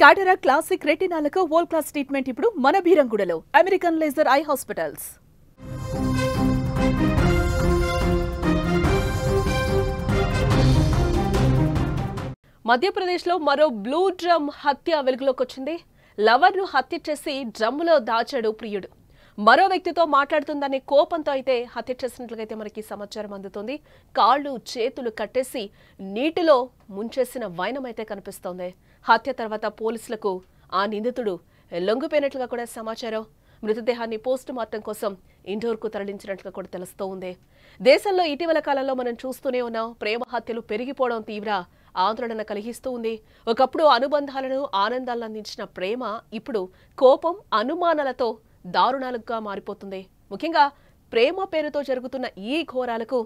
Cataract classic రెటినాలకు world class treatment ఇప్పుడు మన బీరంగూడలో అమెరికన్ లేజర్ ఐ హాస్పిటల్స్. మధ్యప్రదేశ్లో మరో బ్లూ డ్రమ్ హత్య వెలుగులోకి వచ్చింది. లవర్ను హత్య చేసి డ్రమ్ములో దాచాడు ప్రియుడు. మరో వ్యక్తితో మాట్లాడుతుందనే కోపంతో అయితే హత్య చేసినట్లుగా మనకి సమాచారం అందుతుంది. కాళ్ళు చేతులు కట్టేసి నీటిలో ముంచేసిన వైనం అయితే కనిపిస్తోంది. హత్య తర్వాత పోలీసులకు ఆ నిందితుడు లొంగిపోయినట్లుగా కూడా సమాచారం. మృతదేహాన్ని పోస్ట్ మార్టం కోసం ఇండోర్కు తరలించినట్లుగా కూడా తెలుస్తూ ఉంది. దేశంలో ఇటీవల కాలంలో మనం చూస్తూనే ఉన్నాం. ప్రేమ హత్యలు పెరిగిపోవడం తీవ్ర ఆందోళన కలిగిస్తూ ఉంది. ఒకప్పుడు అనుబంధాలను ఆనందాలను అందించిన ప్రేమ ఇప్పుడు కోపం అనుమానాలతో దారుణాలుగా మారిపోతుంది. ముఖ్యంగా ప్రేమ పేరుతో జరుగుతున్న ఈ ఘోరాలకు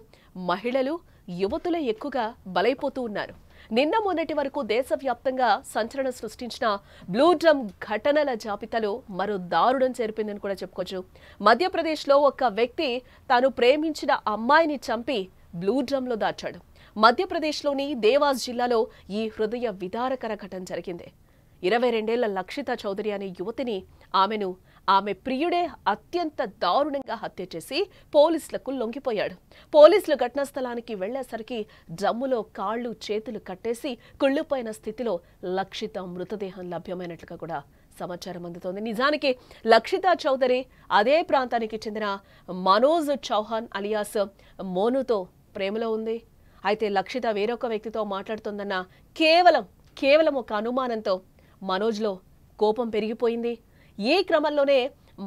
మహిళలు యువతులే ఎక్కువగా బలైపోతూ ఉన్నారు. నిన్న మొన్నటి వరకు దేశవ్యాప్తంగా సంచలనం సృష్టించిన బ్లూ డ్రమ్ ఘటనల జాబితాలో మరో దారుణం చేరిపోయిందని కూడా చెప్పుకోవచ్చు. మధ్యప్రదేశ్లో ఒక వ్యక్తి తాను ప్రేమించిన అమ్మాయిని చంపి బ్లూ డ్రమ్లో దాచాడు. మధ్యప్రదేశ్లోని దేవాస్ జిల్లాలో ఈ హృదయ విదారకర ఘటన జరిగింది. 22 ఏళ్ల లక్షిత చౌదరి అనే యువతిని ఆమె ప్రియుడే అత్యంత దారుణంగా హత్య చేసి పోలీసులకు లొంగిపోయాడు. పోలీసులు ఘటనా స్థలానికి వెళ్లేసరికి డ్రమ్ములో కాళ్ళు చేతులు కట్టేసి కుళ్ళిపోయిన స్థితిలో లక్షిత మృతదేహం లభ్యమైనట్లుగా కూడా సమాచారం అందుతోంది. నిజానికి లక్షిత చౌదరి అదే ప్రాంతానికి చెందిన మనోజ్ చౌహాన్ అలియాస్ మోనుతో ప్రేమలో ఉంది. అయితే లక్షిత వేరొక వ్యక్తితో మాట్లాడుతోందన్న కేవలం ఒక అనుమానంతో మనోజ్లో కోపం పెరిగిపోయింది. ఈ క్రమంలోనే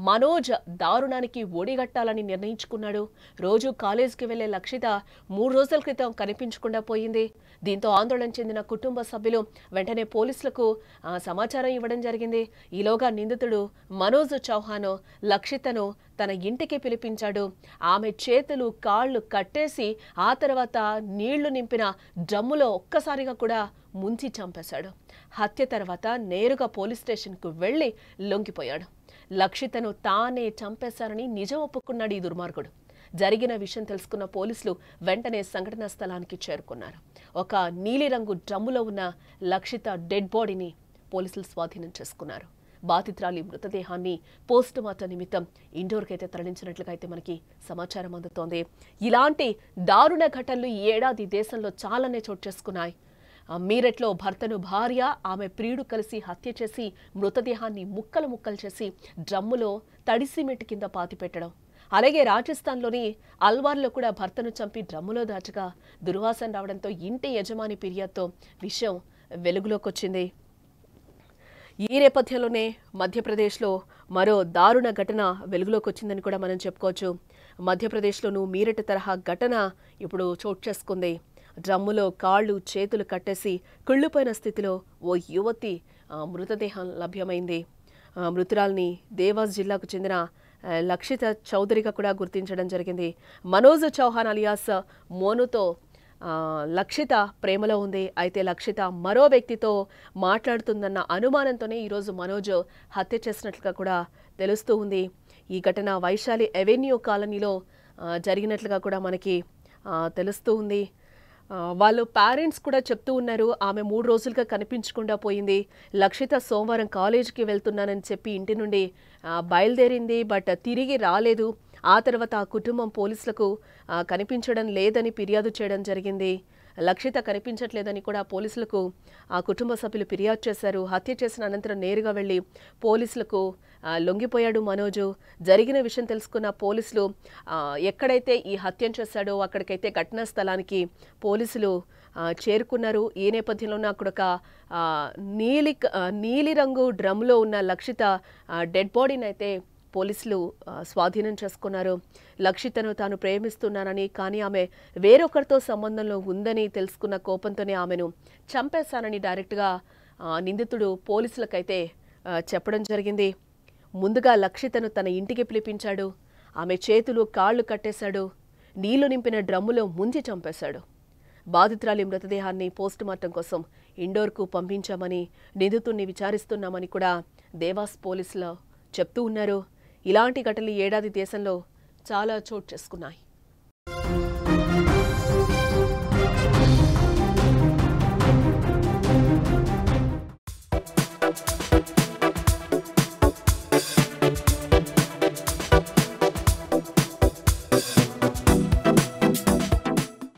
మనోజ్ దారుణానికి ఒడిగట్టాలని నిర్ణయించుకున్నాడు. రోజు కాలేజీకి వెళ్లే లక్షిత 3 రోజుల క్రితం కనిపించకుండా పోయింది. దీంతో ఆందోళన చెందిన కుటుంబ సభ్యులు వెంటనే పోలీసులకు సమాచారం ఇవ్వడం జరిగింది. ఈలోగా నిందితుడు మనోజ్ చౌహాన్ లక్షితను తన ఇంటికి పిలిపించాడు. ఆమె చేతులు కాళ్ళు కట్టేసి ఆ తర్వాత నీళ్లు నింపిన డ్రమ్ములో ఒక్కసారిగా కూడా ముంచి చంపేశాడు. హత్య తర్వాత నేరుగా పోలీస్ స్టేషన్కు వెళ్లి లొంగిపోయాడు. లక్షితను తానే చంపేశారని నిజం ఒప్పుకున్నాడు ఈ దుర్మార్గుడు. జరిగిన విషయం తెలుసుకున్న పోలీసులు వెంటనే సంఘటనా స్థలానికి చేరుకున్నారు. ఒక నీలిరంగు డ్రమ్ములో ఉన్న లక్షిత డెడ్ బాడీని పోలీసులు స్వాధీనం చేసుకున్నారు. బాధితురాలి మృతదేహాన్ని పోస్ట్ మార్టం నిమిత్తం ఇండోర్కి అయితే తరలించినట్లుగా అయితే మనకి సమాచారం అందుతోంది. ఇలాంటి దారుణ ఘటనలు ఈ ఏడాది దేశంలో చాలానే చోటు చేసుకున్నాయి. మీరట్లో భర్తను భార్య ఆమె ప్రియుడు కలిసి హత్య చేసి మృతదేహాన్ని ముక్కలు చేసి డ్రమ్ములో తడి సిమెంట్ కింద పాతిపెట్టడం. అలాగే రాజస్థాన్లోని అల్వార్లో కూడా భర్తను చంపి డ్రమ్ములో దాచగా దుర్వాసన రావడంతో ఇంటి యజమాని ఫిర్యాదుతో విషయం వెలుగులోకి వచ్చింది. ఈ నేపథ్యంలోనే మధ్యప్రదేశ్లో మరో దారుణ ఘటన వెలుగులోకి వచ్చిందని కూడా మనం చెప్పుకోవచ్చు. మధ్యప్రదేశ్లోనూ మీరట్ తరహా ఘటన ఇప్పుడు చోటు చేసుకుంది. డ్రమ్ములో కాళ్ళు చేతులు కట్టేసి కుళ్ళిపోయిన స్థితిలో ఓ యువతి మృతదేహం లభ్యమైంది. మృతురాల్ని దేవాస్ జిల్లాకు చెందిన లక్షిత చౌదరిగా కూడా గుర్తించడం జరిగింది. మనోజ్ చౌహాన్ అలియాస్ మోనుతో లక్షిత ప్రేమలో ఉంది. అయితే లక్షిత మరో వ్యక్తితో మాట్లాడుతుందన్న అనుమానంతోనే ఈరోజు మనోజ్ హత్య చేసినట్లుగా కూడా తెలుస్తూ ఉంది. ఈ ఘటన వైశాలి అవెన్యూ కాలనీలో జరిగినట్లుగా కూడా మనకి తెలుస్తూ ఉంది. వాళ్ళు పేరెంట్స్ కూడా చెప్తూ ఉన్నారు, ఆమె 3 రోజులుగా కనిపించకుండా పోయింది. లక్షిత సోమవారం కాలేజీకి వెళ్తున్నానని చెప్పి ఇంటి నుండి బయలుదేరింది, బట్ తిరిగి రాలేదు. ఆ తర్వాత ఆ కుటుంబం పోలీసులకు కనిపించడం లేదని ఫిర్యాదు చేయడం జరిగింది. లక్షిత కనిపించట్లేదని కూడా పోలీసులకు ఆ కుటుంబ సభ్యులు ఫిర్యాదు చేశారు. హత్య చేసిన అనంతరం నేరుగా వెళ్లి పోలీసులకు లొంగిపోయాడు మనోజు. జరిగిన విషయం తెలుసుకున్న పోలీసులు ఎక్కడైతే ఈ హత్యను చేశాడో అక్కడికైతే ఘటనా స్థలానికి పోలీసులు చేరుకున్నారు. ఈ నేపథ్యంలోనే అక్కడ ఒక నీలిరంగు డ్రమ్లో ఉన్న లక్షిత డెడ్ బాడీని అయితే పోలీసులు స్వాధీనం చేసుకున్నారు. లక్షితను తాను ప్రేమిస్తున్నానని, కానీ ఆమె వేరొకరితో సంబంధంలో ఉందని తెలుసుకున్న కోపంతోనే ఆమెను చంపేశానని డైరెక్ట్గా నిందితుడు పోలీసులకైతే చెప్పడం జరిగింది. ముందుగా లక్షితను తన ఇంటికి పిలిపించాడు. ఆమె చేతులు కాళ్ళు కట్టేశాడు. నీళ్లు నింపిన డ్రమ్ములో ముంచి చంపేశాడు. బాధితురాలి మృతదేహాన్ని పోస్ట్ మార్టం కోసం ఇండోర్కు పంపించామని, నిందితుడిని విచారిస్తున్నామని కూడా దేవాస్ పోలీసులు చెప్తూ ఉన్నారు. ఇలాంటి ఘటనలు ఏడాది దేశంలో చాలా చోటు చేసుకున్నాయి.